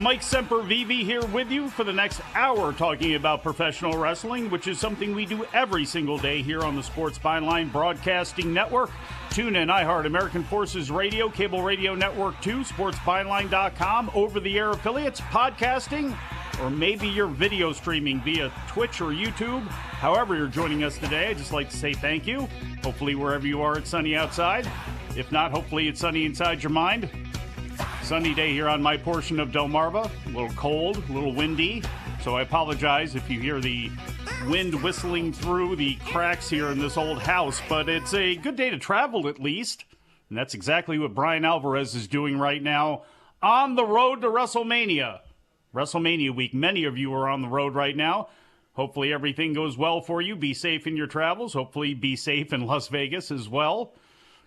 Mike Sempervive here with you for the next hour talking about professional wrestling, which is something we do every single day here on the Sports Byline Broadcasting Network. Tune in, iHeart, American Forces Radio, Cable Radio Network 2, sportsbyline.com, over-the-air affiliates, podcasting, or maybe you're video streaming via Twitch or YouTube. However you're joining us today, I'd just like to say thank you. Hopefully wherever you are, it's sunny outside. If not, hopefully it's sunny inside your mind. Sunny day here on my portion of Delmarva. A little cold, a little windy. So I apologize if you hear the wind whistling through the cracks here in this old house. But it's a good day to travel at least. And that's exactly what Bryan Alvarez is doing right now on the road to Wrestlemania. WrestleMania week. Many of you are on the road right now. Hopefully everything goes well for you. Be safe in your travels. Hopefully be safe in Las Vegas as well.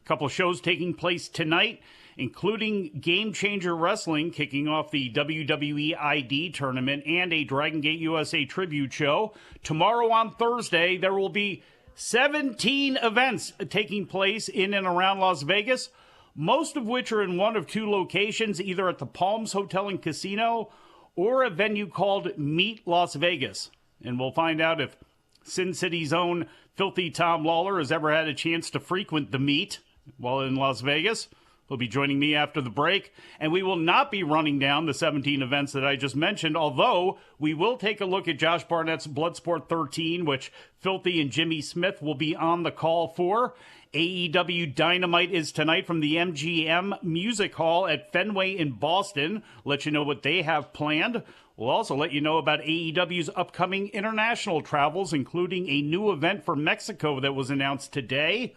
A couple shows taking place tonight, including Game Changer Wrestling kicking off the WWE ID tournament and a Dragon Gate USA tribute show. Tomorrow on Thursday, there will be 17 events taking place in and around Las Vegas, most of which are in one of two locations, either at the Palms Hotel and Casino or a venue called Meet Las Vegas. And we'll find out if Sin City's own Filthy Tom Lawler has ever had a chance to frequent the Meet while in Las Vegas. He'll be joining me after the break, and we will not be running down the 17 events that I just mentioned, although we will take a look at Josh Barnett's Bloodsport 13, which Filthy and Jimmy Smith will be on the call for. AEW Dynamite is tonight from the MGM Music Hall at Fenway in Boston. Let you know what they have planned. We'll also let you know about AEW's upcoming international travels, including a new event for Mexico that was announced today.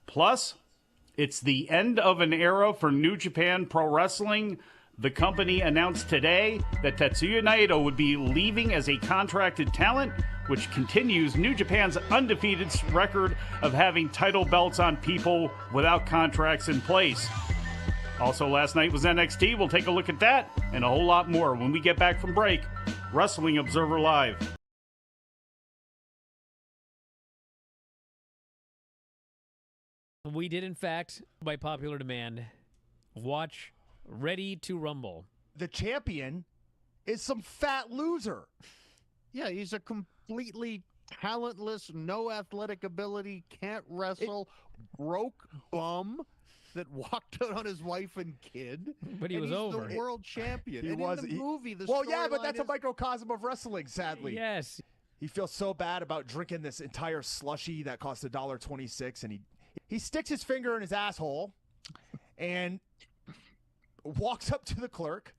Plus, it's the end of an era for New Japan Pro Wrestling. The company announced today that Tetsuya Naito would be leaving as a contracted talent, which continues New Japan's undefeated record of having title belts on people without contracts in place. Also, last night was NXT. We'll take a look at that and a whole lot more when we get back from break. Wrestling Observer Live. We did, in fact, by popular demand, watch Ready to Rumble. The champion is some fat loser. Yeah, he's a completely talentless, no athletic ability, can't wrestle, broke bum that walked out on his wife and kid. But he was he's over. the world champion. He and was. in the movie, the well, yeah, but storyline that's is, a microcosm of wrestling, sadly. Yes. He feels so bad about drinking this entire slushy that cost $1.26, and he sticks his finger in his asshole and walks up to the clerk.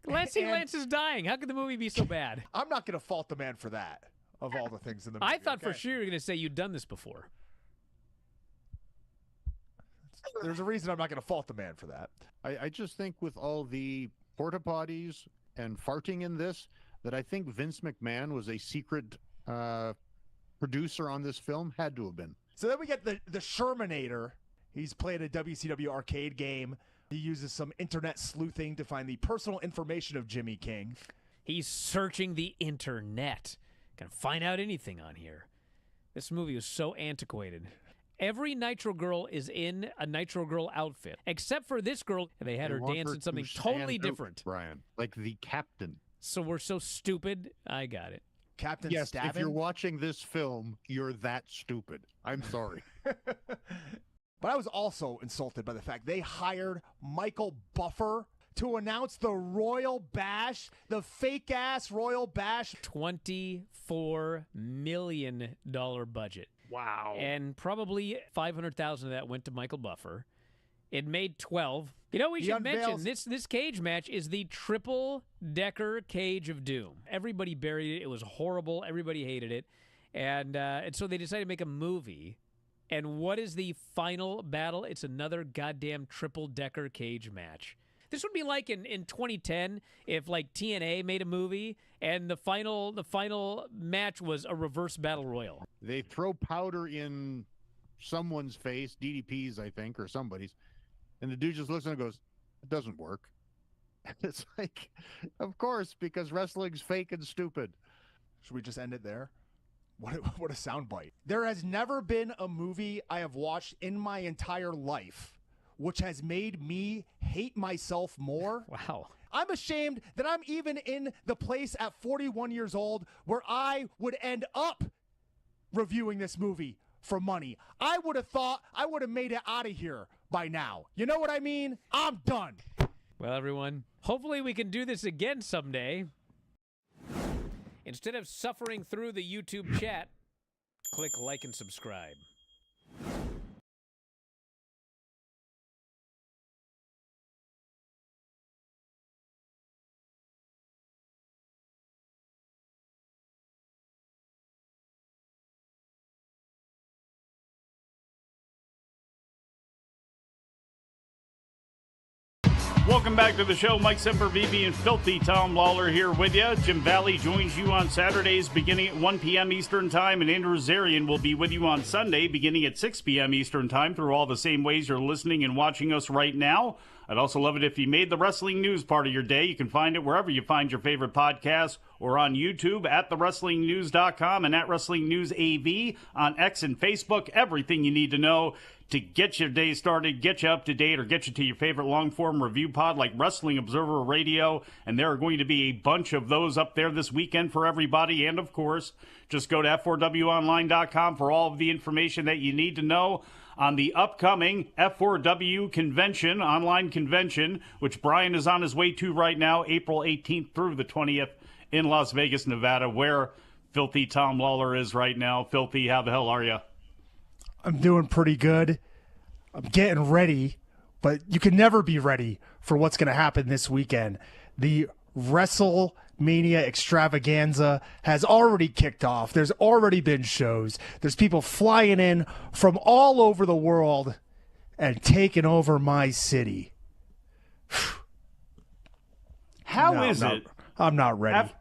Lance is dying. How could the movie be so bad? I'm not going to fault the man for that, of all the things in the movie. I thought for sure you were going to say you'd done this before. There's a reason I'm not going to fault the man for that. I just think with all the porta potties and farting in this, that I think Vince McMahon was a secret producer on this film. Had to have been. So then we get the Shermanator. He's playing a WCW arcade game. He uses some internet sleuthing to find the personal information of Jimmy King. He's searching the internet. Can find out anything on here. This movie was so antiquated. Every Nitro Girl is in a Nitro Girl outfit, except for this girl. They had her want dance her in something to stand totally out, different. Brian, like the captain. So we're so stupid. I got it. Captain Yes, Stavin. if you're watching this film, you're that stupid. I'm sorry. But I was also insulted by the fact they hired Michael Buffer to announce the Royal Bash, the fake-ass Royal Bash. $24 million budget. Wow. And probably $500,000 of that went to Michael Buffer. It made 12. You know, we should mention this cage match is the triple-decker Cage of Doom. Everybody buried it. It was horrible. Everybody hated it. And so they decided to make a movie. And what is the final battle? It's another goddamn triple-decker cage match. This would be like in 2010 if like TNA made a movie and the final match was a reverse battle royal. They throw powder in someone's face, DDP's, I think, or somebody's, and the dude just looks at it and goes, "It doesn't work." It's like, of course, because wrestling's fake and stupid. Should we just end it there? What a soundbite. There has never been a movie I have watched in my entire life which has made me hate myself more. Wow. I'm ashamed that I'm even in the place at 41 years old where I would end up reviewing this movie for money. I would have thought I would have made it out of here by now. You know what I mean? I'm done. Well, everyone, hopefully we can do this again someday. Instead of suffering through the YouTube chat, click like and subscribe. Welcome back to the show. Mike Sempervive and Filthy Tom Lawler here with you. Jim Valley joins you on Saturdays beginning at 1 p.m. Eastern Time, and Andrew Zarian will be with you on Sunday beginning at 6 p.m. Eastern Time through all the same ways you're listening and watching us right now. I'd also love it if you made the wrestling news part of your day. You can find it wherever you find your favorite podcasts or on YouTube at thewrestlingnews.com and at Wrestling News AV on X and Facebook. Everything you need to know to get your day started, get you up to date, or get you to your favorite long-form review pod like Wrestling Observer Radio. And there are going to be a bunch of those up there this weekend for everybody. And, of course, just go to f4wonline.com for all of the information that you need to know on the upcoming F4W convention, online convention, which Bryan is on his way to right now, April 18th through the 20th in Las Vegas, Nevada, where Filthy Tom Lawler is right now. Filthy, how the hell are you? I'm doing pretty good. I'm getting ready, but you can never be ready for what's going to happen this weekend. The Wrestlemania extravaganza has already kicked off. There's already been shows. There's people flying in from all over the world and taking over my city. How is it? I'm not ready.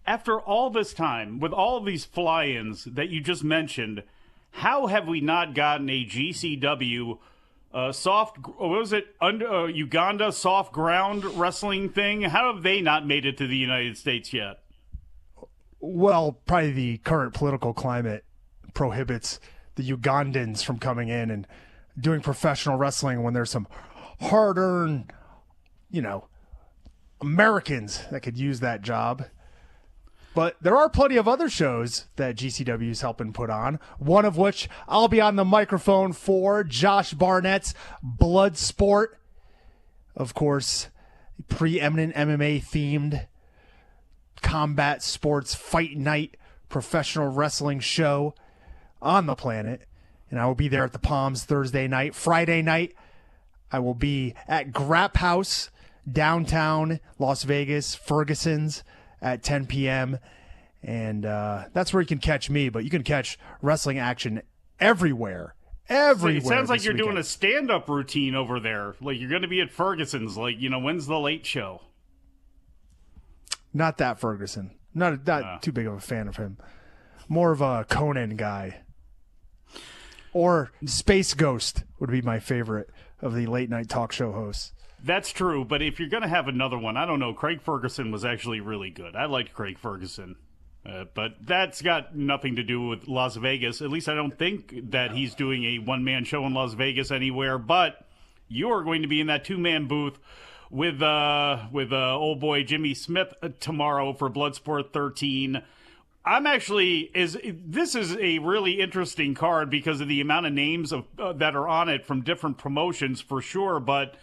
After all this time, with all these fly-ins that you just mentioned, how have we not gotten a GCW Uganda soft ground wrestling thing? How have they not made it to the United States yet? Well, probably the current political climate prohibits the Ugandans from coming in and doing professional wrestling when there's some hard-earned, Americans that could use that job. But there are plenty of other shows that GCW is helping put on, one of which I'll be on the microphone for, Josh Barnett's Bloodsport. Of course, preeminent MMA-themed combat sports fight night professional wrestling show on the planet. And I will be there at the Palms Thursday night. Friday night, I will be at Grap House, downtown Las Vegas, Ferguson's, at 10 p.m. And that's where you can catch me, but you can catch wrestling action everywhere. Everywhere. It sounds like you're weekend. doing a stand-up routine over there. Like you're going to be at Ferguson's. Like, when's the late show? Not that Ferguson. Not too big of a fan of him. More of a Conan guy. Or Space Ghost would be my favorite of the late night talk show hosts. That's true, but if you're going to have another one, I don't know. Craig Ferguson was actually really good. I liked Craig Ferguson. But that's got nothing to do with Las Vegas. At least I don't think that he's doing a one-man show in Las Vegas anywhere. But you are going to be in that two-man booth with old boy Jimmy Smith tomorrow for Bloodsport 13. This is a really interesting card because of the amount of names that are on it from different promotions for sure, but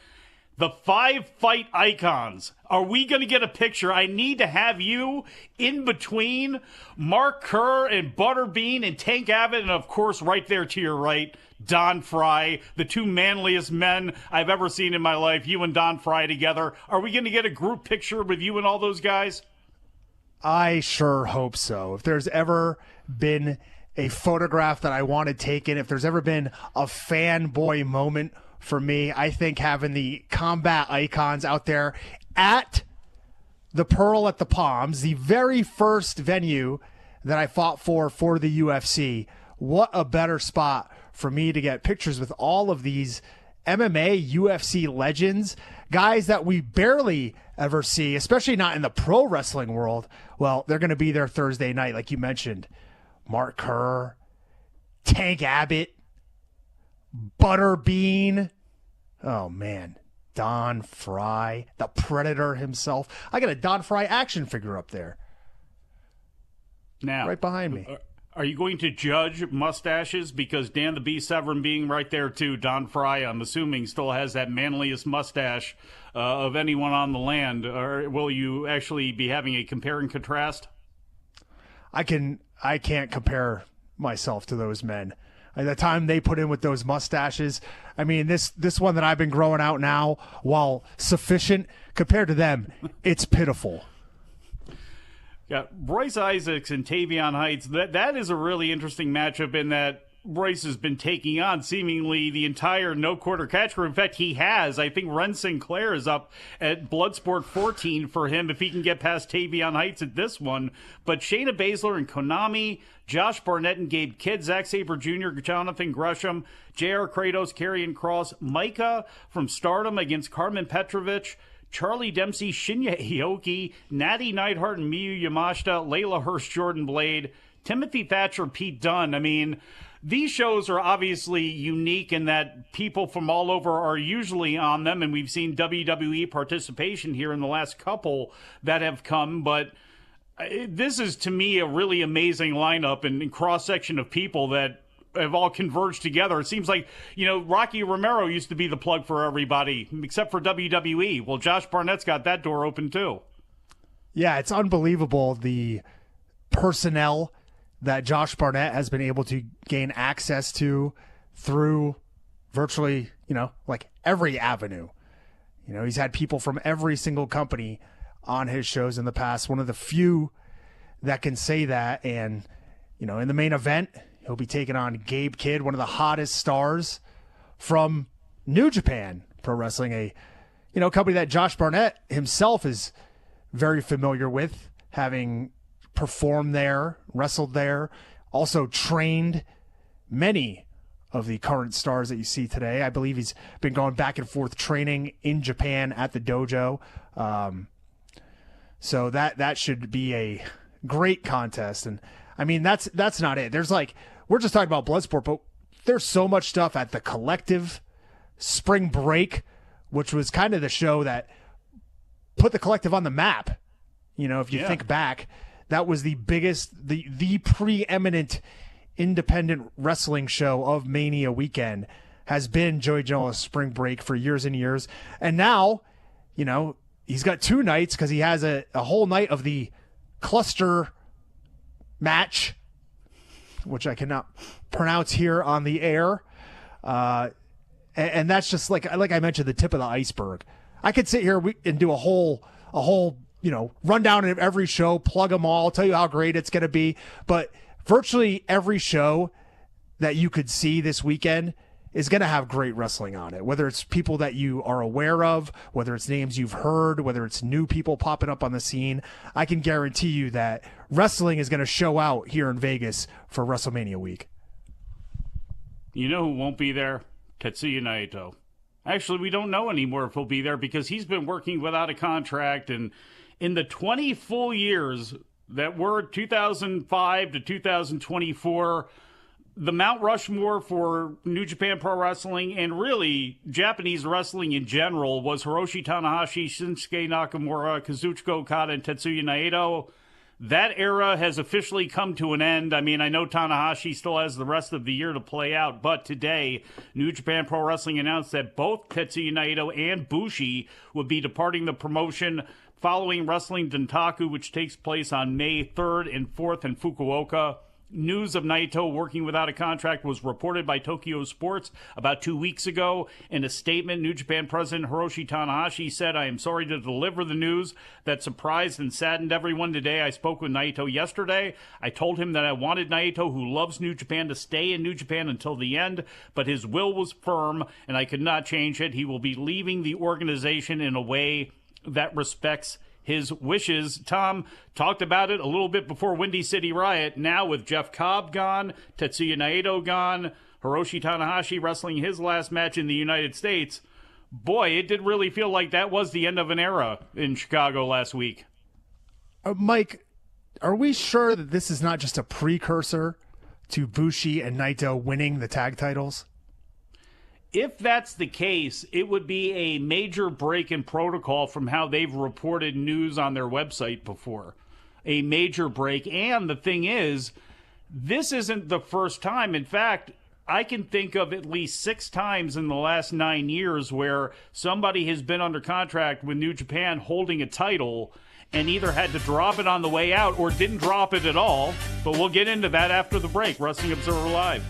the 5 fight icons. Are we going to get a picture? I need to have you in between Mark Kerr and Butterbean and Tank Abbott, and of course right there to your right, Don Fry, the two manliest men I've ever seen in my life, you and Don Fry together. Are we going to get a group picture with you and all those guys? I sure hope so. If there's ever been a photograph that I wanted taken, if there's ever been a fanboy moment for me, I think having the combat icons out there at the Pearl at the Palms, the very first venue that I fought for the UFC, what a better spot for me to get pictures with all of these MMA, UFC legends, guys that we barely ever see, especially not in the pro wrestling world. Well, they're going to be there Thursday night, like you mentioned. Mark Kerr, Tank Abbott, Butterbean. Oh, man. Don Fry, the Predator himself. I got a Don Fry action figure up there. Now, right behind me. Are you going to judge mustaches? Because Dan the Beast Severn being right there too, Don Fry, I'm assuming, still has that manliest mustache of anyone on the land. Or will you actually be having a compare and contrast? I can't compare myself to those men. At the time they put in with those mustaches, I mean, this one that I've been growing out now, while sufficient compared to them, it's pitiful. Yeah, Royce Isaacs and Tavion Heights, that is a really interesting matchup in that Royce has been taking on seemingly the entire no-quarter catch crew. In fact, he has. I think Ren Sinclair is up at Bloodsport 14 for him if he can get past Tavion Heights at this one. But Shayna Baszler and Konami, Josh Barnett and Gabe Kidd, Zack Sabre Jr., Jonathan Gresham, J.R. Kratos, Karrion Kross, Micah from Stardom against Carmen Petrovich, Charlie Dempsey, Shinya Aoki, Natty Neidhart and Miyu Yamashita, Layla Hirsch, Jordan Blade, Timothy Thatcher, Pete Dunne. I mean, these shows are obviously unique in that people from all over are usually on them, and we've seen WWE participation here in the last couple that have come, but this is, to me, a really amazing lineup and cross-section of people that have all converged together. It seems like, Rocky Romero used to be the plug for everybody, except for WWE. Well, Josh Barnett's got that door open, too. Yeah, it's unbelievable, the personnel that Josh Barnett has been able to gain access to through virtually, like every avenue. He's had people from every single company on his shows in the past. One of the few that can say that. And, in the main event, he'll be taking on Gabe Kidd, one of the hottest stars from New Japan Pro Wrestling, a company that Josh Barnett himself is very familiar with, having performed there, wrestled there, also trained many of the current stars that you see today. I believe he's been going back and forth training in Japan at the dojo. So that should be a great contest. And I mean, that's not it. There's we're just talking about Bloodsport, but there's so much stuff at the Collective, Spring Break, which was kind of the show that put the Collective on the map. If you think back, that was the biggest, the preeminent independent wrestling show of Mania weekend has been Joey Janela's Spring Break for years and years. And now, he's got 2 nights because he has a whole night of the cluster match, which I cannot pronounce here on the air. And that's just like I mentioned, the tip of the iceberg. I could sit here and do a whole rundown of every show, plug them all, tell you how great it's going to be. But virtually every show that you could see this weekend is going to have great wrestling on it, whether it's people that you are aware of, whether it's names you've heard, whether it's new people popping up on the scene. I can guarantee you that wrestling is going to show out here in Vegas for WrestleMania week. You know who won't be there? Tetsuya Naito. Actually, we don't know anymore if he'll be there because he's been working without a contract, and in the 20 full years that were 2005 to 2024, the Mount Rushmore for New Japan Pro Wrestling and really Japanese wrestling in general was Hiroshi Tanahashi, Shinsuke Nakamura, Kazuchika Okada, and Tetsuya Naito. That era has officially come to an end. I mean, I know Tanahashi still has the rest of the year to play out, but today, New Japan Pro Wrestling announced that both Tetsuya Naito and Bushi would be departing the promotion following Wrestling Dontaku, which takes place on May 3rd and 4th in Fukuoka. News of Naito working without a contract was reported by Tokyo Sports about 2 weeks ago. In a statement, New Japan President Hiroshi Tanahashi said, "I am sorry to deliver the news that surprised and saddened everyone today. I spoke with Naito yesterday. I told him that I wanted Naito, who loves New Japan, to stay in New Japan until the end, but his will was firm and I could not change it. He will be leaving the organization in a way that respects his wishes." Tom talked about it a little bit before Windy City Riot. Now with Jeff Cobb gone, Tetsuya Naito gone, Hiroshi Tanahashi wrestling his last match in the United States, boy, it did really feel like that was the end of an era in Chicago last week. Mike, are we sure that this is not just a precursor to Bushi and Naito winning the tag titles? if that's the case, it would be a major break in protocol from how they've reported news on their website before. A major break. And the thing is, this isn't the first time. In fact, I can think of at least 6 times in the last 9 years where somebody has been under contract with New Japan holding a title and either had to drop it on the way out or didn't drop it at all. But we'll get into that after the break. Wrestling Observer Live.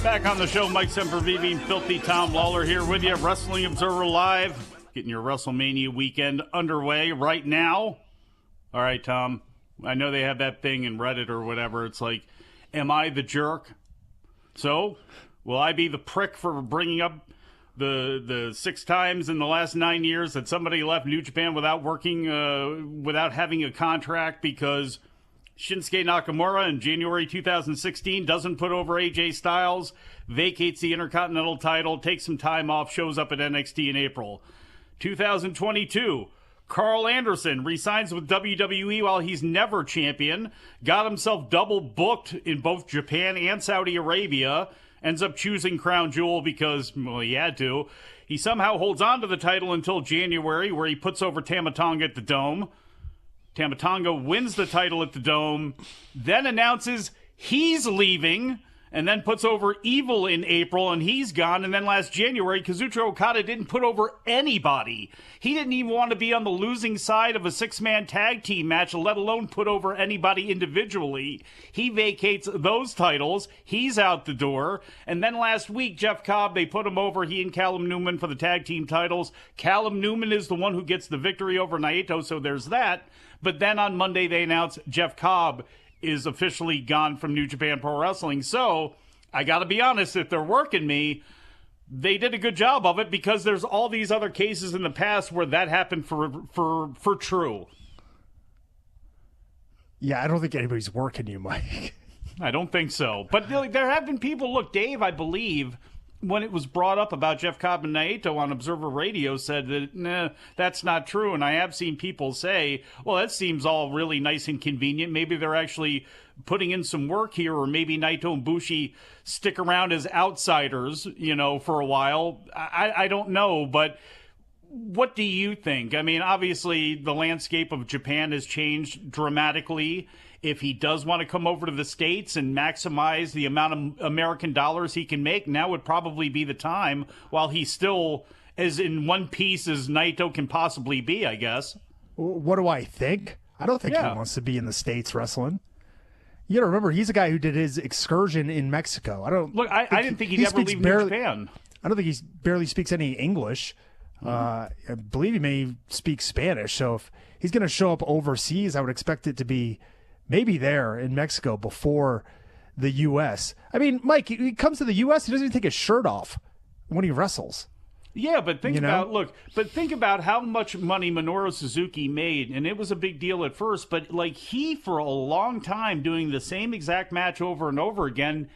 Back on the show, Mike Sempervive, Filthy Tom Lawler here with you. Wrestling Observer Live, getting your WrestleMania weekend underway right now. All right, Tom, I know they have that thing in Reddit or whatever. It's like, am I the jerk? So, will I be the prick for bringing up the 6 times in the last 9 years that somebody left New Japan without working, without having a contract because Shinsuke Nakamura in January 2016 doesn't put over AJ Styles, vacates the Intercontinental title, takes some time off, shows up at NXT in April. 2022, Carl Anderson resigns with WWE while he's never champion, got himself double booked in both Japan and Saudi Arabia, ends up choosing Crown Jewel because, well, he had to. He somehow holds on to the title until January, where he puts over Tama Tonga at the Dome. Tama Tonga wins the title at the Dome, then announces he's leaving, and then puts over Evil in April, and he's gone. And then last January, Kazuchika Okada didn't put over anybody. He didn't even want to be on the losing side of a 6-man tag team match, let alone put over anybody individually. He vacates those titles. He's out the door. And then last week, Jeff Cobb, they put him over, he and Callum Newman, for the tag team titles. Callum Newman is the one who gets the victory over Naito, so there's that. But then on Monday, they announced Jeff Cobb is officially gone from New Japan Pro Wrestling. So I got to be honest, if they're working me, they did a good job of it, because there's all these other cases in the past where that happened for true. Yeah, I don't think anybody's working you, Mike. I don't think so. But there have been people, look, Dave, I believe, when it was brought up about Jeff Cobb and Naito on Observer Radio, said that, nah, that's not true. And I have seen people say, well, that seems all really nice and convenient. Maybe they're actually putting in some work here, or maybe Naito and Bushi stick around as outsiders, for a while. I don't know, but what do you think? I mean, obviously, the landscape of Japan has changed dramatically. If he does want to come over to the States and maximize the amount of American dollars he can make, now would probably be the time, while he's still as in one piece as Naito can possibly be, I guess. What do I think? I don't think he wants to be in the States wrestling. You got to remember, he's a guy who did his excursion in Mexico. I didn't think he'd ever leave New Japan. I don't think he barely speaks any English. I believe he may speak Spanish. So if he's going to show up overseas, I would expect it to be maybe there in Mexico before the U.S. I mean, Mike, he comes to the U.S., he doesn't even take his shirt off when he wrestles. Yeah, but think about how much money Minoru Suzuki made, and it was a big deal at first, but he, for a long time, doing the same exact match over and over again,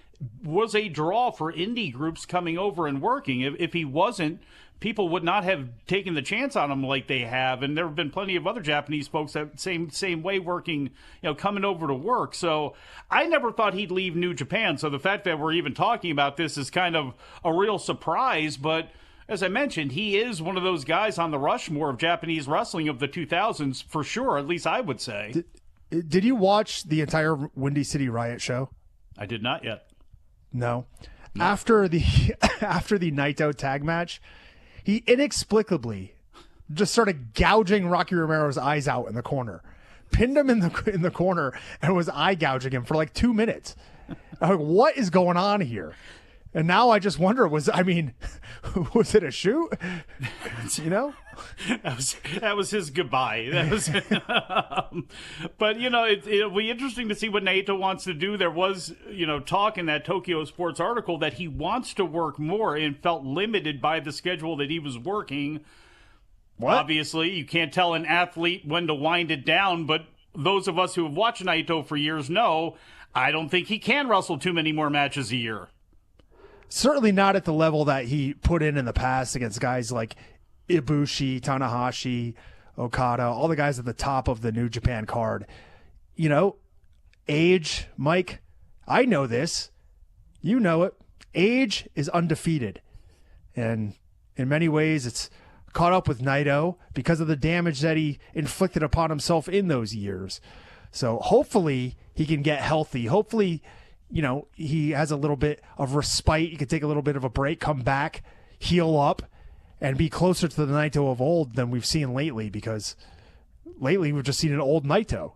was a draw for indie groups coming over and working. If he wasn't, people would not have taken the chance on him like they have, and there have been plenty of other Japanese folks that same way working, coming over to work. So I never thought he'd leave New Japan. So the fact that we're even talking about this is kind of a real surprise. But as I mentioned, he is one of those guys on the Rushmore of Japanese wrestling of the 2000s for sure. At least I would say. Did you watch the entire Windy City Riot show? I did not yet. No. After the Naito tag match, he inexplicably just started gouging Rocky Romero's eyes out in the corner, pinned him in the corner, and was eye gouging him for like 2 minutes. I'm like, what is going on here? And now I just wonder, was it a shoot? That was his goodbye. That was, but it'll be interesting to see what Naito wants to do. There was talk in that Tokyo Sports article that he wants to work more and felt limited by the schedule that he was working. What? Obviously, you can't tell an athlete when to wind it down, but those of us who have watched Naito for years know I don't think he can wrestle too many more matches a year. Certainly not at the level that he put in the past against guys like Ibushi, Tanahashi, Okada, all the guys at the top of the New Japan card. Age, Mike, I know this. You know it. Age is undefeated. And in many ways, it's caught up with Naito because of the damage that he inflicted upon himself in those years. So hopefully he can get healthy. Hopefully, he has a little bit of respite. He can take a little bit of a break, come back, heal up, and be closer to the Naito of old than we've seen lately, because lately we've just seen an old Naito.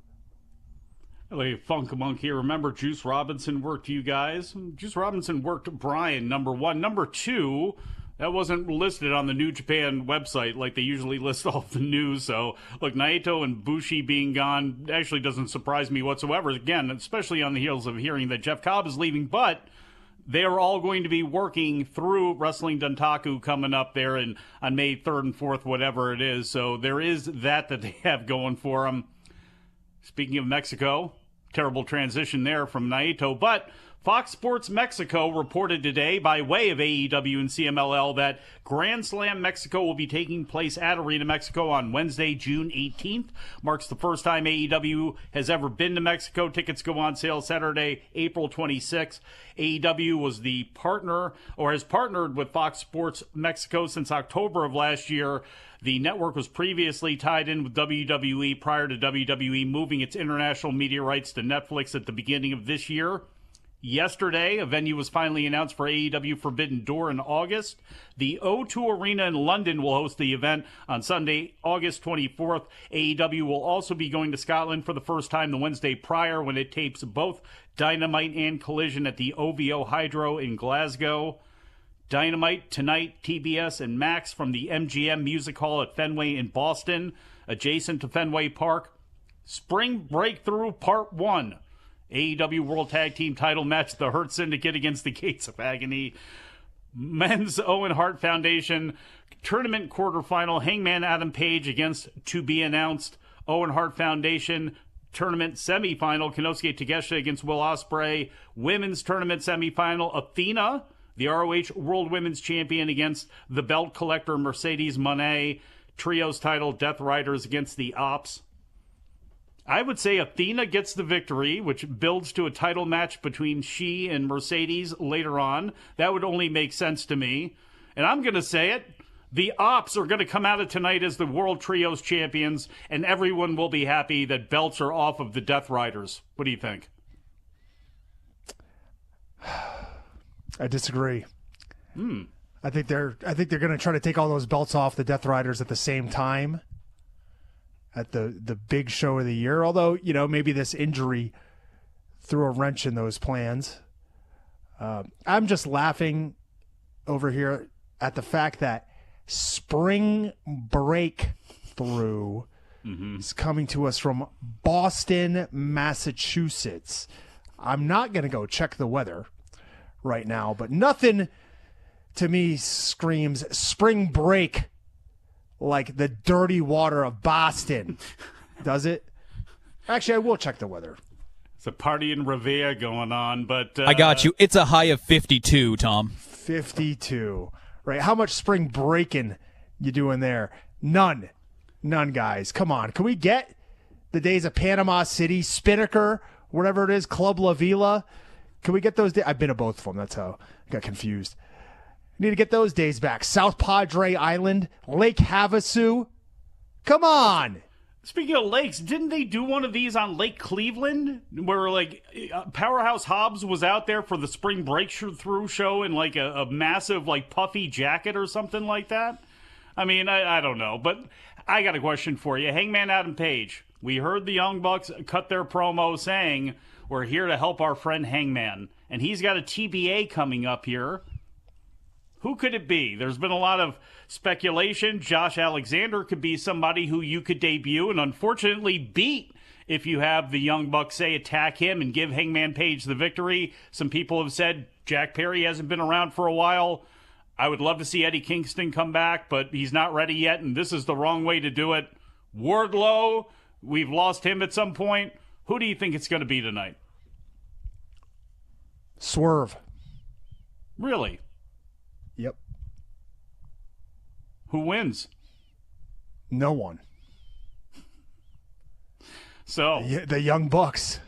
Hey, Funk Monk here. Remember Juice Robinson worked you guys? Juice Robinson worked Bryan, number one. Number two, that wasn't listed on the New Japan website like they usually list all the news. So, look, Naito and Bushi being gone actually doesn't surprise me whatsoever. Again, especially on the heels of hearing that Jeff Cobb is leaving. But they are all going to be working through Wrestling Dontaku coming up there on May 3rd and 4th, whatever it is. So there is that they have going for them. Speaking of Mexico, terrible transition there from Naito. But Fox Sports Mexico reported today, by way of AEW and CMLL, that Grand Slam Mexico will be taking place at Arena Mexico on Wednesday, June 18th. Marks the first time AEW has ever been to Mexico. Tickets go on sale Saturday, April 26th. AEW was the partner, or has partnered with Fox Sports Mexico since October of last year. The network was previously tied in with WWE prior to WWE moving its international media rights to Netflix at the beginning of this year. Yesterday, a venue was finally announced for AEW Forbidden Door in August. The O2 Arena in London will host the event on Sunday, August 24th. AEW will also be going to Scotland for the first time the Wednesday prior, when it tapes both Dynamite and Collision at the OVO Hydro in Glasgow. Dynamite tonight, TBS and Max from the MGM Music Hall at Fenway in Boston, adjacent to Fenway Park. Spring Breakthrough Part 1. AEW World Tag Team title match, the Hurt Syndicate against the Gates of Agony. Men's Owen Hart Foundation tournament quarterfinal, Hangman Adam Page against to be announced Owen Hart Foundation tournament semifinal, Konosuke Takeshita against Will Ospreay. Women's tournament semifinal, Athena, the ROH World Women's Champion, against the belt collector Mercedes Moné. Trios title, Death Riders against the Ops. I would say Athena gets the victory, which builds to a title match between she and Mercedes later on. That would only make sense to me. And I'm going to say it. The Ops are going to come out of tonight as the World Trios champions, and everyone will be happy that belts are off of the Death Riders. What do you think? I disagree. I think they're going to try to take all those belts off the Death Riders at the same time at the big show of the year. Although, maybe this injury threw a wrench in those plans. I'm just laughing over here at the fact that Spring Breakthrough is coming to us from Boston, Massachusetts. I'm not going to go check the weather right now, but nothing to me screams spring break like the dirty water of Boston. Does it? Actually, I will check the weather. It's a party in Revere going on, but... I got you. It's a high of 52, Tom. 52. Right. How much spring breaking you doing there? None, guys. Come on. Can we get the days of Panama City, Spinnaker, whatever it is, Club La Vila? Can we get those days? I've been to both of them. That's how I got confused. Need to get those days back. South Padre Island, Lake Havasu. Come on. Speaking of lakes, didn't they do one of these on Lake Cleveland where Powerhouse Hobbs was out there for the spring breakthrough show in a massive puffy jacket or something like that? I mean, I don't know, but I got a question for you. Hangman Adam Page, we heard the Young Bucks cut their promo saying we're here to help our friend Hangman, and he's got a TBA coming up here. Who could it be? There's been a lot of speculation. Josh Alexander could be somebody who you could debut and unfortunately beat if you have the Young Bucks, say, attack him and give Hangman Page the victory. Some people have said Jack Perry hasn't been around for a while. I would love to see Eddie Kingston come back, but he's not ready yet, and this is the wrong way to do it. Wardlow, we've lost him at some point. Who do you think it's going to be tonight? Swerve. Really? Yep. Who wins? No one. So the Young Bucks.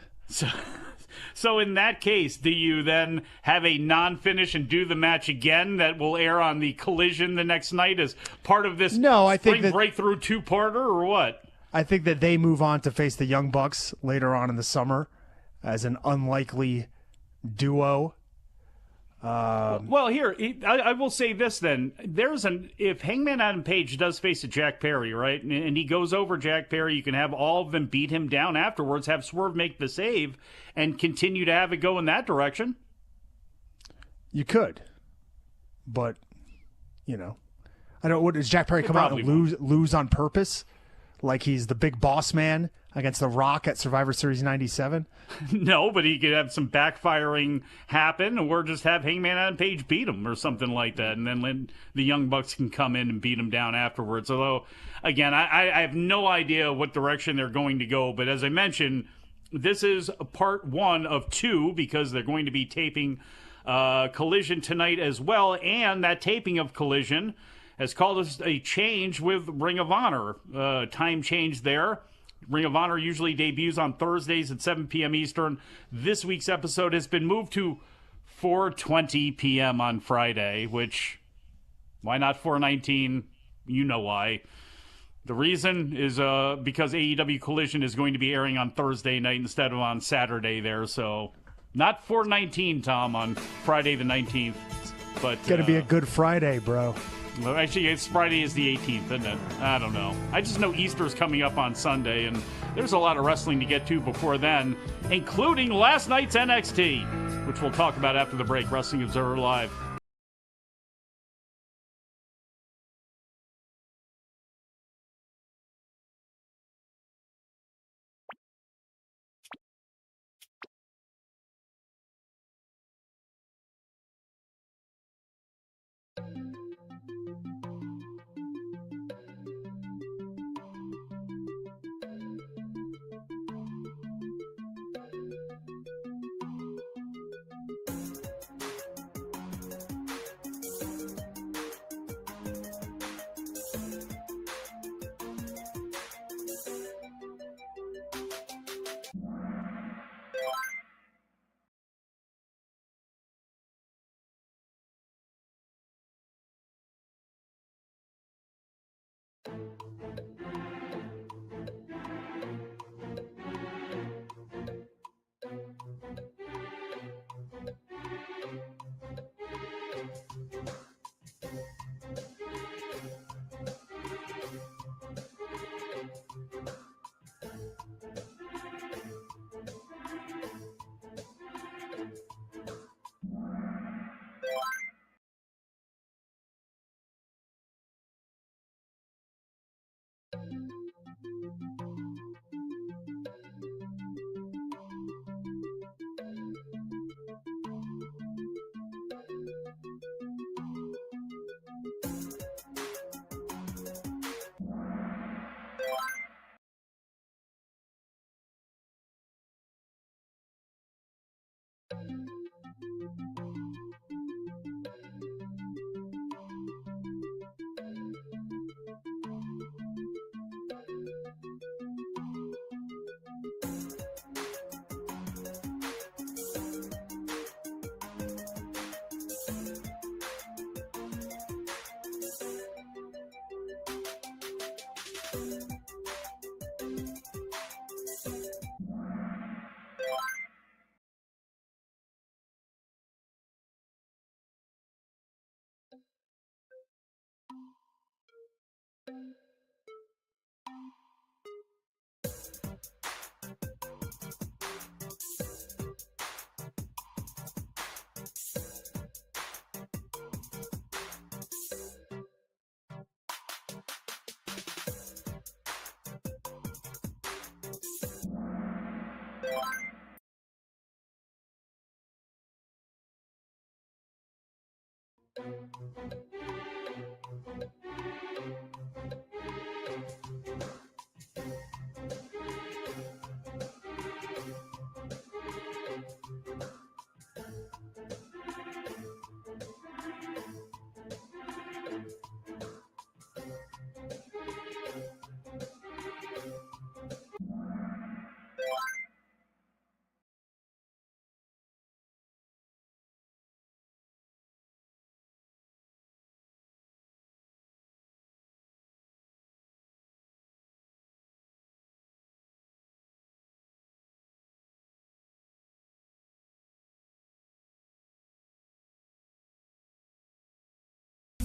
So in that case, do you then have a non-finish and do the match again that will air on the Collision the next night as part of this spring breakthrough two-parter, or what? I think that they move on to face the Young Bucks later on in the summer as an unlikely duo. Well, here, I will say this then. If Hangman Adam Page does face a Jack Perry, right, and he goes over Jack Perry, you can have all of them beat him down afterwards, have Swerve make the save, and continue to have it go in that direction. You could. But, I don't. What does Jack Perry come out and lose on purpose? Like he's the big boss man against The Rock at Survivor Series 97? No, but he could have some backfiring happen, or just have Hangman Adam Page beat him or something like that, and then the Young Bucks can come in and beat him down afterwards. Although, again, I have no idea what direction they're going to go, but as I mentioned, This is part 1 of 2 because they're going to be taping Collision tonight as well, and that taping of Collision has called us a change with Ring of Honor. Time change there. Ring of Honor usually debuts on Thursdays at 7 p.m. Eastern. This week's episode has been moved to 4:20 p.m. on Friday, which, why not 4:19? You know why. The reason is because AEW Collision is going to be airing on Thursday night instead of on Saturday there, so not 4:19, Tom, on Friday the 19th. But it's going to be a good Friday, bro. Well, actually, it's Friday is the 18th, isn't it? I don't know. I just know Easter's coming up on Sunday, and there's a lot of wrestling to get to before then, including last night's NXT, which we'll talk about after the break. Wrestling Observer Live.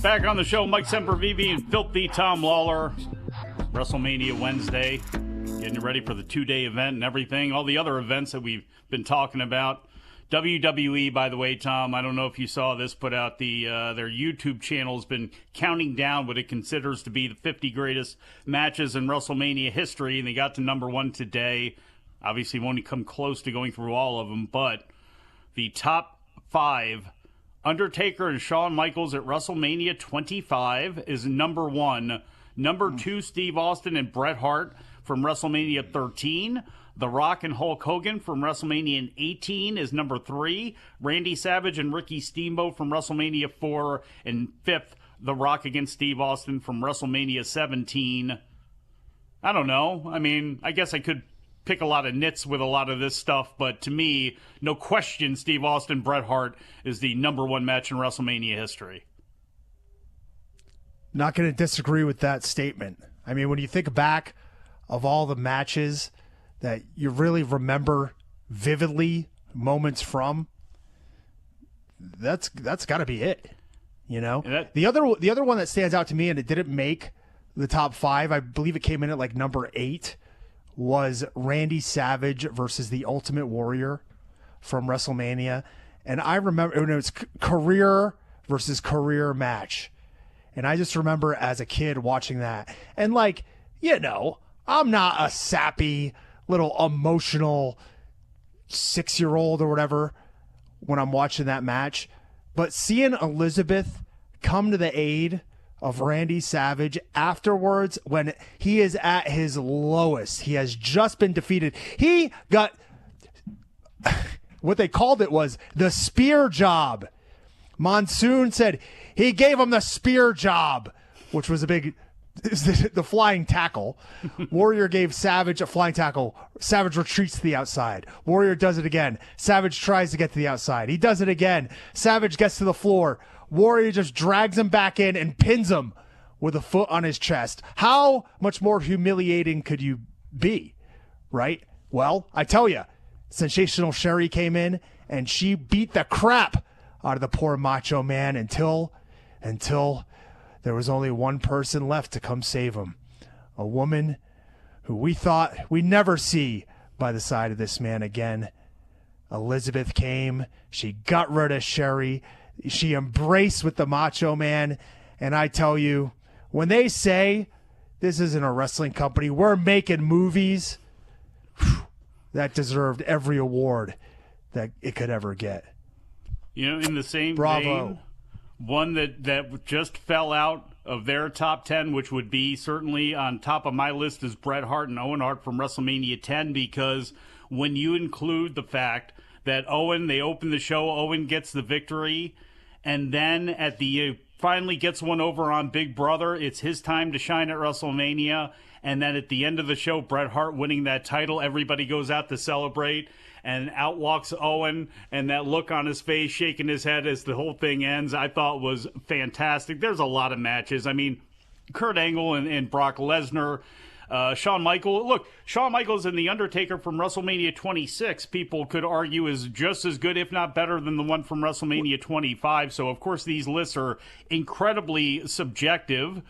Back on the show, Mike Sempervive and Filthy Tom Lawler. Wrestlemania Wednesday. Getting ready for the 2-day event and everything. All the other events that we've been talking about. WWE, by the way, Tom, I don't know if you saw this, put out their YouTube channel has been counting down what it considers to be the 50 greatest matches in WrestleMania history, and they got to number 1 today. Obviously, won't come close to going through all of them, but the top 5, Undertaker and Shawn Michaels at WrestleMania 25 is number 1. Number 2, Steve Austin and Bret Hart from WrestleMania 13. The Rock and Hulk Hogan from WrestleMania 18 is number 3. Randy Savage and Ricky Steamboat from WrestleMania 4. And 5th, The Rock against Steve Austin from WrestleMania 17. I don't know. I mean, I guess I could pick a lot of nits with a lot of this stuff, but to me, no question, Steve Austin, Bret Hart is the number 1 match in WrestleMania history. Not going to disagree with that statement. I mean, when you think back of all the matches that you really remember vividly moments from, that's got to be it. You know, the other one that stands out to me, and it didn't make the top 5, I believe it came in at like number 8, was Randy Savage versus the Ultimate Warrior from WrestleMania. And I remember it was career versus career match. And I just remember as a kid watching that. And like, you know, I'm not a sappy little emotional 6-year-old or whatever when I'm watching that match. But seeing Elizabeth come to the aid of Randy Savage afterwards when he is at his lowest, he has just been defeated. He got what they called it was the spear job. Monsoon said he gave him the spear job, which was a big the flying tackle. Warrior gave Savage a flying tackle. Savage retreats to the outside. Warrior does it again. Savage tries to get to the outside. He does it again. Savage gets to the floor. Warrior just drags him back in and pins him with a foot on his chest. How much more humiliating could you be, right? Well, I tell you, Sensational Sherry came in and she beat the crap out of the poor Macho Man until there was only one person left to come save him. A woman who we thought we'd never see by the side of this man again. Elizabeth came. She got rid of Sherry. She embraced with the Macho Man. And I tell you, when they say this isn't a wrestling company, we're making movies, that deserved every award that it could ever get. You know, in the same Bravo. vein, one that just fell out of their top 10, which would be certainly on top of my list, is Bret Hart and Owen Hart from WrestleMania 10, because when you include the fact that they open the show, Owen gets the victory, and then at the finally gets one over on Big Brother. It's his time to shine at WrestleMania. And then at the end of the show, Bret Hart winning that title, everybody goes out to celebrate. And out walks Owen, and that look on his face, shaking his head as the whole thing ends, I thought was fantastic. There's a lot of matches. I mean, Kurt Angle and Brock Lesnar, Shawn Michaels. Look, Shawn Michaels and The Undertaker from WrestleMania 26, people could argue is just as good, if not better, than the one from WrestleMania 25. So, of course, these lists are incredibly subjective.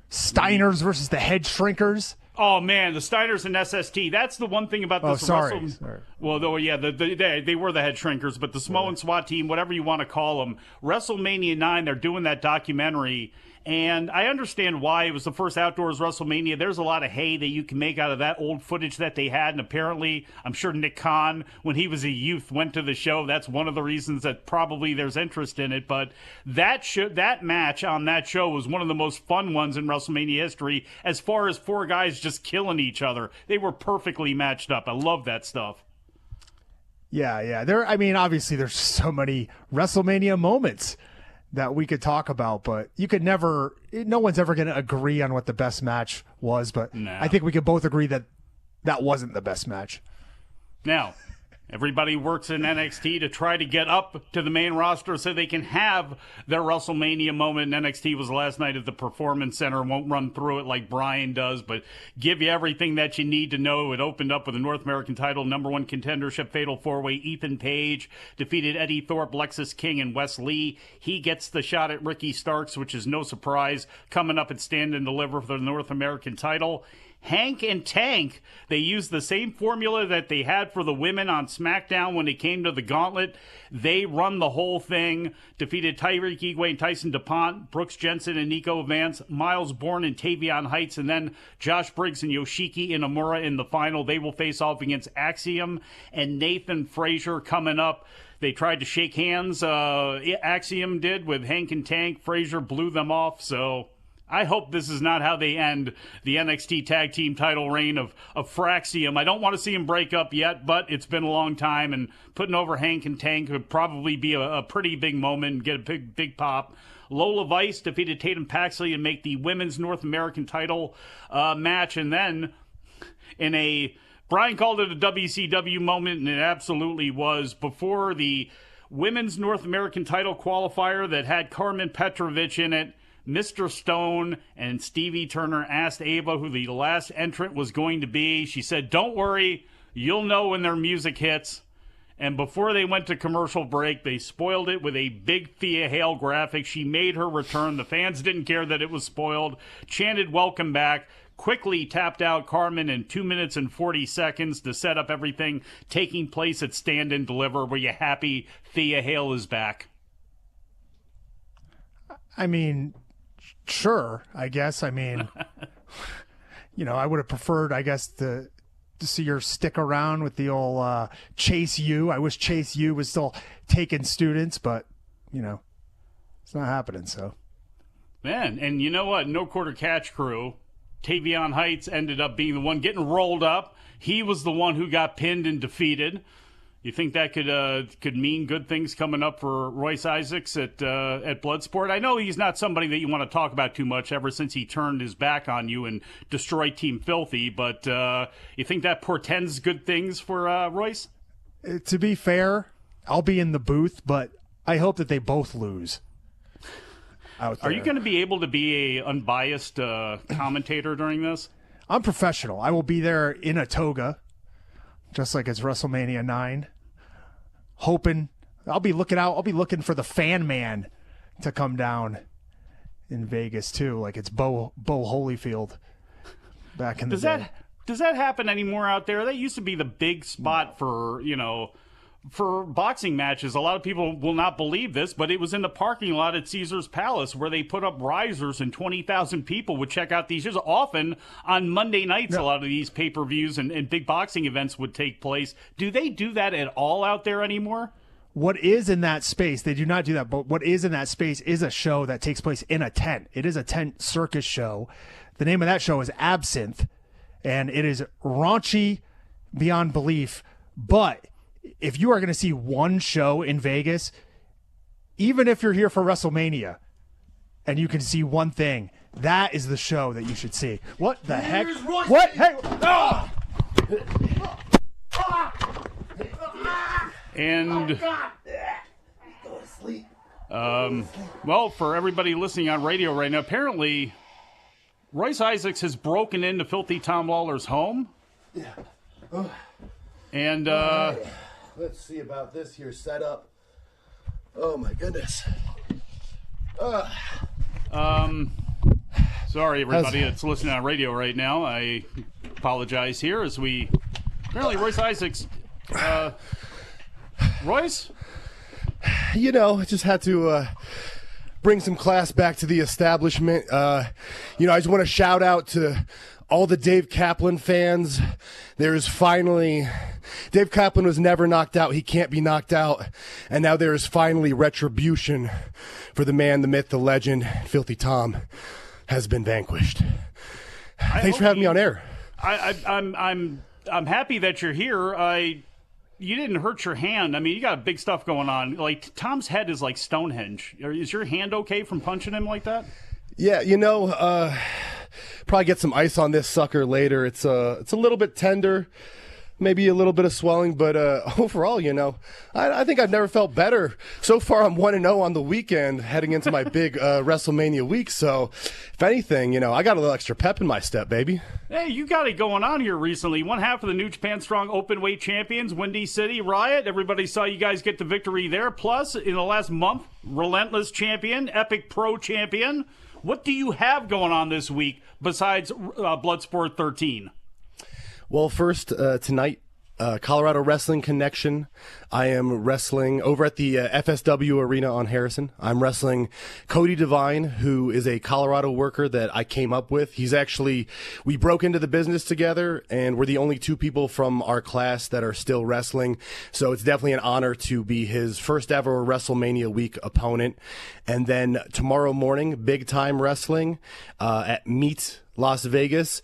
Steiners versus the Head Shrinkers. Oh, man, the Steiners and SST. That's the one thing about this. Sorry. Well, though, yeah, they were the Head Shrinkers, but the Samoan SWAT team, whatever you want to call them, WrestleMania 9, they're doing that documentary. And I understand why. It was the first outdoors WrestleMania. There's a lot of hay that you can make out of that old footage that they had. And apparently, I'm sure Nick Khan, when he was a youth, went to the show. That's one of the reasons that probably there's interest in it. But that match on that show was one of the most fun ones in WrestleMania history as far as 4 guys just killing each other. They were perfectly matched up. I love that stuff. Yeah. Obviously, there's so many WrestleMania moments that we could talk about, but no one's ever going to agree on what the best match was, but no. I think we could both agree that wasn't the best match. Now, everybody works in NXT to try to get up to the main roster so they can have their WrestleMania moment. NXT was last night at the Performance Center. Won't run through it like Bryan does, but give you everything that you need to know. It opened up with a North American title, number 1 contendership, fatal 4-way. Ethan Page defeated Eddie Thorpe, Lexus King, and Wes Lee. He gets the shot at Ricky Starks, which is no surprise, coming up at Stand and Deliver for the North American title. Hank and Tank, they used the same formula that they had for the women on SmackDown when it came to the gauntlet. They run the whole thing, defeated Tyreek Igwe and Tyson DuPont, Brooks Jensen and Nico Vance, Miles Bourne and Tavion Heights, and then Josh Briggs and Yoshiki Inamura in the final. They will face off against Axiom and Nathan Frazier coming up. They tried to shake hands, Axiom did, with Hank and Tank. Frazier blew them off, so I hope this is not how they end the NXT Tag Team title reign of Fraxium. I don't want to see them break up yet, but it's been a long time, and putting over Hank and Tank would probably be a pretty big moment and get a big pop. Lola Vice defeated Tatum Paxley and make the Women's North American title match, and then in a Bryan called it a WCW moment, and it absolutely was. Before the Women's North American title qualifier that had Carmen Petrovich in it, Mr. Stone and Stevie Turner asked Ava who the last entrant was going to be. She said, "Don't worry, you'll know when their music hits." And before they went to commercial break, they spoiled it with a big Thea Hale graphic. She made her return. The fans didn't care that it was spoiled, chanted "welcome back," quickly tapped out Carmen in 2 minutes and 40 seconds to set up everything taking place at Stand and Deliver. Were you happy Thea Hale is back? I mean, sure, I guess. I mean, I would have preferred, I guess, to see her stick around with the old Chase U. I wish Chase U was still taking students, but, it's not happening, so. Man, and you know what? No Quarter Catch crew. Tavion Heights ended up being the one getting rolled up. He was the one who got pinned and defeated. You think that could mean good things coming up for Royce Isaacs at Bloodsport? I know he's not somebody that you want to talk about too much ever since he turned his back on you and destroyed Team Filthy, but you think that portends good things for Royce? To be fair, I'll be in the booth, but I hope that they both lose. Are you going to be able to be a unbiased commentator during this? I'm professional. I will be there in a toga, just like it's WrestleMania 9. Hoping I'll be looking out. I'll be looking for the fan man to come down in Vegas too, like it's Bo Holyfield back in the day. Does that happen anymore out there? That used to be the big spot for for boxing matches. A lot of people will not believe this, but it was in the parking lot at Caesar's Palace where they put up risers and 20,000 people would check out these shows. Often on Monday nights, a lot of these pay-per-views and big boxing events would take place. Do they do that at all out there anymore? What is in that space, they do not do that, but what is in that space is a show that takes place in a tent. It is a tent circus show. The name of that show is Absinthe, and it is raunchy beyond belief, but if you are going to see one show in Vegas, even if you're here for WrestleMania and you can see one thing, that is the show that you should see. What the heck? What? Hey! Oh! And well, for everybody listening on radio right now, apparently Royce Isaacs has broken into Filthy Tom Lawler's home. Yeah. And let's see about this here setup. Oh my goodness. Sorry everybody that's listening on radio right now. I apologize here as we apparently Royce Isaacs Royce? I just had to bring some class back to the establishment. I just want to shout out to all the Dave Kaplan fans. There's finally, Dave Kaplan was never knocked out. He can't be knocked out. And now there is finally retribution for the man, the myth, the legend. Filthy Tom has been vanquished. Thanks for having me on air. I'm happy that you're here. You didn't hurt your hand. I mean, you got big stuff going on. Like, Tom's head is like Stonehenge. Is your hand okay from punching him like that? Yeah, probably get some ice on this sucker later. It's a little bit tender, maybe a little bit of swelling, but overall, I think I've never felt better. So far, I'm 1-0 on the weekend heading into my big WrestleMania week. So, if anything, I got a little extra pep in my step, baby. Hey, you got it going on here recently. One half of the New Japan Strong Openweight champions, Windy City Riot. Everybody saw you guys get the victory there. Plus, in the last month, Relentless champion, Epic Pro champion. What do you have going on this week besides Bloodsport 13? Well, first, tonight Colorado Wrestling Connection. I am wrestling over at the FSW Arena on Harrison. I'm wrestling Cody Devine, who is a Colorado worker that I came up with. We broke into the business together, and we're the only two people from our class that are still wrestling. So it's definitely an honor to be his first ever WrestleMania week opponent. And then tomorrow morning, big time wrestling at Meet Las Vegas,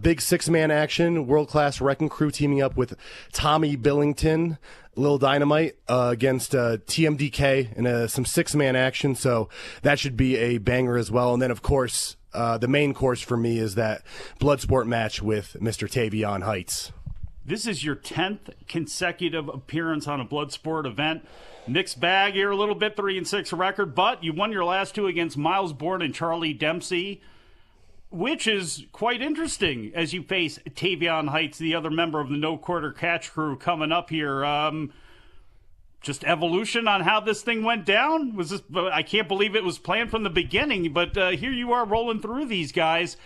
big 6-man action, world-class Wrecking Crew teaming up with Tommy Billington, Lil Dynamite, against TMDK in some 6-man action. So that should be a banger as well. And then, of course, the main course for me is that Bloodsport match with Mr. Tavion Heights. This is your 10th consecutive appearance on a Bloodsport event. Mixed bag here a little bit, 3-6 record, but you won your last two against Miles Bourne and Charlie Dempsey, which is quite interesting as you face Tavion Heights, the other member of the No Quarter Catch crew, coming up here. Just evolution on how this thing went down? I can't believe it was planned from the beginning, but here you are rolling through these guys.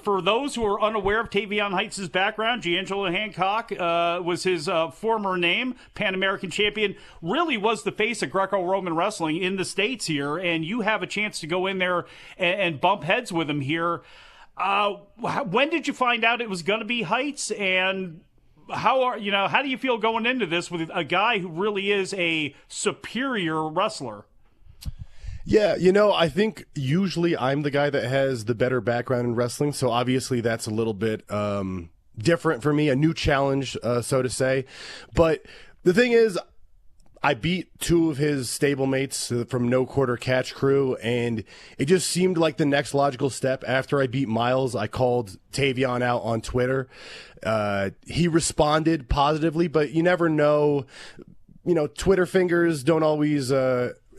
For those who are unaware of Tavion Heights' background, D'Angelo Hancock was his former name, Pan American champion, really was the face of Greco-Roman wrestling in the States here, and you have a chance to go in there and bump heads with him here. When did you find out it was going to be Heights, and how do you feel going into this with a guy who really is a superior wrestler? Yeah, I think usually I'm the guy that has the better background in wrestling, so obviously that's a little bit different for me, a new challenge, so to say. But the thing is, I beat two of his stablemates from No Quarter Catch crew, and it just seemed like the next logical step. After I beat Miles, I called Tavion out on Twitter. He responded positively, but you never know. Twitter fingers don't always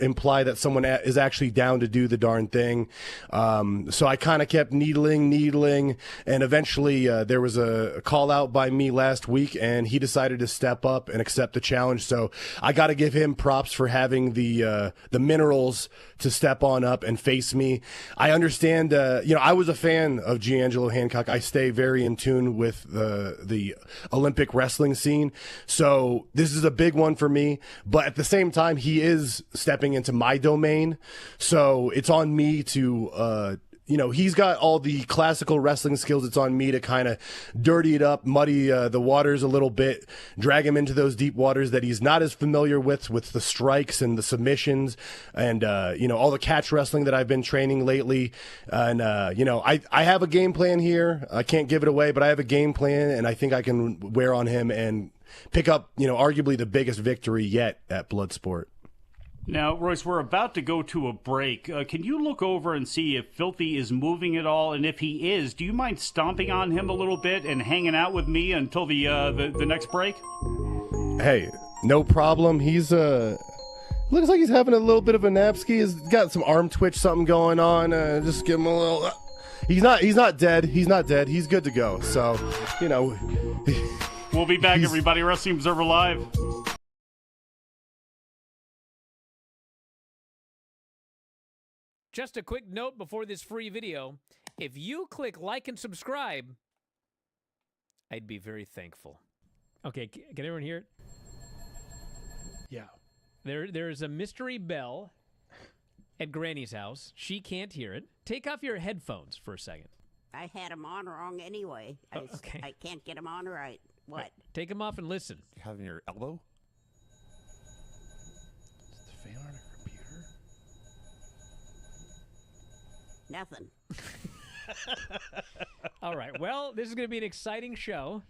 imply that someone is actually down to do the darn thing. So I kind of kept needling, and eventually there was a call out by me last week, and he decided to step up and accept the challenge. So I got to give him props for having the minerals to step on up and face me. I understand, I was a fan of D'Angelo Hancock. I stay very in tune with the Olympic wrestling scene. So this is a big one for me, but at the same time, he is stepping into my domain. So it's on me to, he's got all the classical wrestling skills. It's on me to kind of dirty it up, muddy the waters a little bit, drag him into those deep waters that he's not as familiar with the strikes and the submissions and, all the catch wrestling that I've been training lately. And, I have a game plan here. I can't give it away, but I have a game plan, and I think I can wear on him and pick up, arguably the biggest victory yet at Bloodsport. Now, Royce, we're about to go to a break. Can you look over and see if Filthy is moving at all? And if he is, do you mind stomping on him a little bit and hanging out with me until the next break? Hey, no problem. He's looks like he's having a little bit of a napski. He's got some arm twitch, something going on. Just give him a little. He's not dead. He's not dead. He's good to go. So, We'll be back, everybody. Wrestling Observer Live. Just a quick note before this free video. If you click like and subscribe, I'd be very thankful. Okay, can everyone hear it? Yeah. There is a mystery bell at Granny's house. She can't hear it. Take off your headphones for a second. I had them on wrong anyway. Okay. I can't get them on right. What? Take them off and listen. You have in your elbow? Is the fan on a computer? Nothing. All right. Well, this is going to be an exciting show.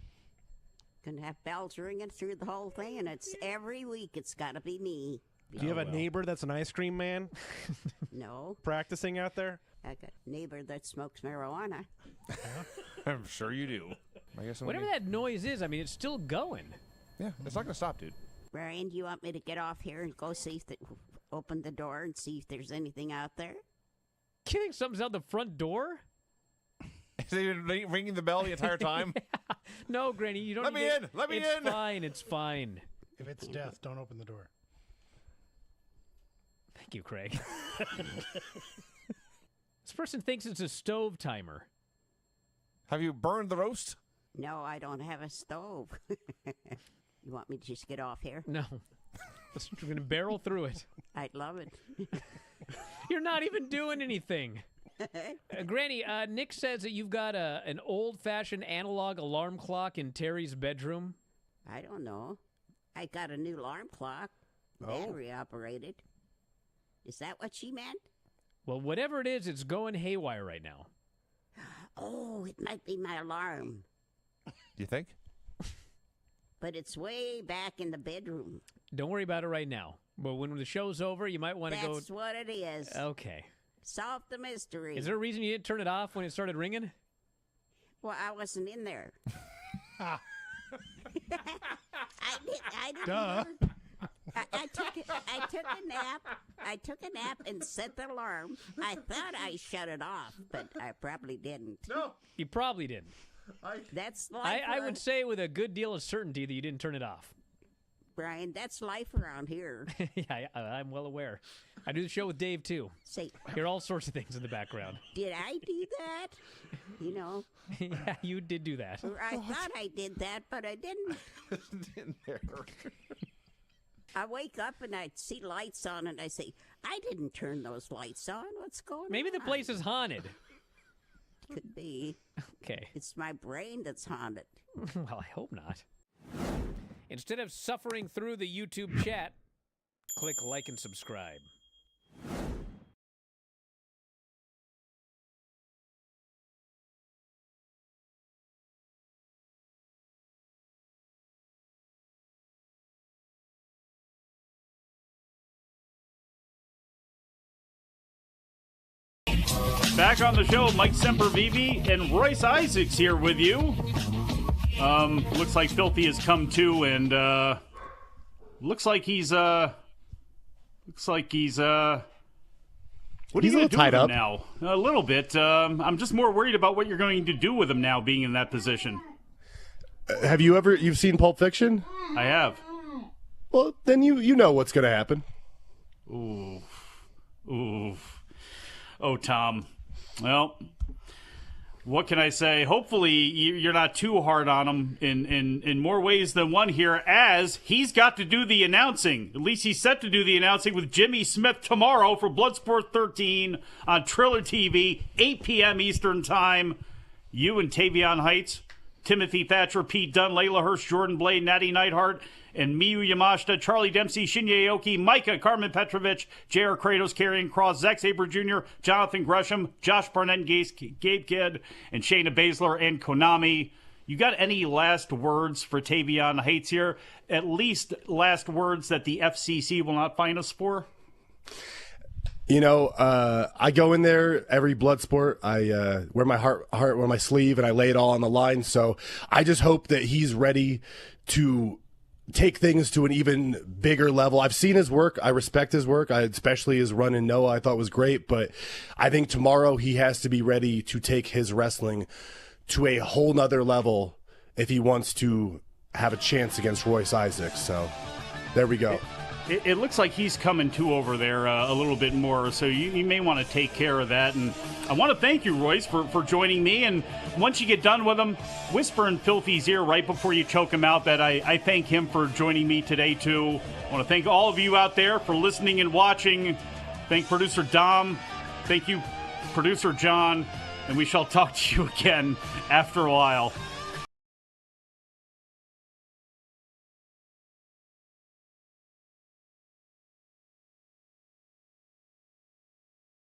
Gonna have bells ringing through the whole thing, and it's every week. It's got to be me. Do you have a neighbor that's an ice cream man No, practicing out there? I got a neighbor that smokes marijuana. I'm sure you do. I guess Whatever that noise is, I mean, it's still going. Yeah, it's not going to stop, dude. Brian, do you want me to get off here and go see if open the door and see if there's anything out there? Kidding? Something's out the front door? Is he ringing the bell the entire time? Yeah. No, Granny, you don't. Let me in. Let me in. It's fine. It's fine. If it's death, don't open the door. Thank you, Craig. This person thinks it's a stove timer. Have you burned the roast? No, I don't have a stove. You want me to just get off here? No. We're going to barrel through it. I'd love it. You're not even doing anything. Granny, Nick says that you've got an old-fashioned analog alarm clock in Terry's bedroom. I don't know. I got a new alarm clock. Battery operated. Is that what she meant? Well, whatever it is, it's going haywire right now. Oh, it might be my alarm. You think? But it's way back in the bedroom. Don't worry about it right now. But when the show's over, you might want to go... That's what it is. Okay. Solve the mystery. Is there a reason you didn't turn it off when it started ringing? Well, I wasn't in there. I didn't. Duh. I took a nap. I took a nap and set the alarm. I thought I shut it off, but I probably didn't. No. You probably didn't. That's life. I would say with a good deal of certainty that you didn't turn it off. Brian, that's life around here. Yeah, I'm well aware. I do the show with Dave, too. Say, hear all sorts of things in the background. Did I do that? You know. Yeah, you did do that. Or I thought I did that, but I didn't. In there. I wake up and I see lights on and I say, I didn't turn those lights on. What's going on? Maybe the place is haunted. Could be. Okay. It's my brain that's haunted. Well, I hope not. Instead of suffering through the YouTube chat, click like and subscribe. Back on the show, Mike Sempervive and Royce Isaacs here with you. Looks like Filthy has come to, and looks like he's what are He's you a going little to do tied with him up. now? A little bit. I'm just more worried about what you're going to do with him now, being in that position. Have you've seen Pulp Fiction? I have. Well, then you know what's going to happen. Ooh. Oh, Tom. Well, what can I say? Hopefully you're not too hard on him in more ways than one here, as he's got to do the announcing. At least he's set to do the announcing with Jimmy Smith tomorrow for Bloodsport 13 on Triller TV, 8 p.m. Eastern Time. You and Tavion Heights, Timothy Thatcher, Pete Dunn, Layla Hirsch, Jordan Blade, Natty Neidhart, and Miyu Yamashita, Charlie Dempsey, Shinya Aoki, Micah, Carmen Petrovich, J.R. Kratos, Karrion Kross, Zack Sabre Jr., Jonathan Gresham, Josh Barnett, Gabe Kidd, and Shayna Baszler, and Konami. You got any last words for Tavion Heights here? At least last words that the FCC will not fine us for? You know, I go in there every Bloodsport. I wear my heart on my sleeve, and I lay it all on the line. So I just hope that he's ready to take things to an even bigger level. I've seen his work. I respect his work. Especially his run in Noah, I thought was great. But I think tomorrow he has to be ready to take his wrestling to a whole nother level if he wants to have a chance against Royce Isaacs. So there we go. It looks like he's coming to over there a little bit more, so you may want to take care of that. And I want to thank you, Royce, for joining me. And once you get done with him, whisper in Filthy's ear right before you choke him out that I thank him for joining me today, too. I want to thank all of you out there for listening and watching. Thank producer Dom. Thank you, producer John. And we shall talk to you again after a while.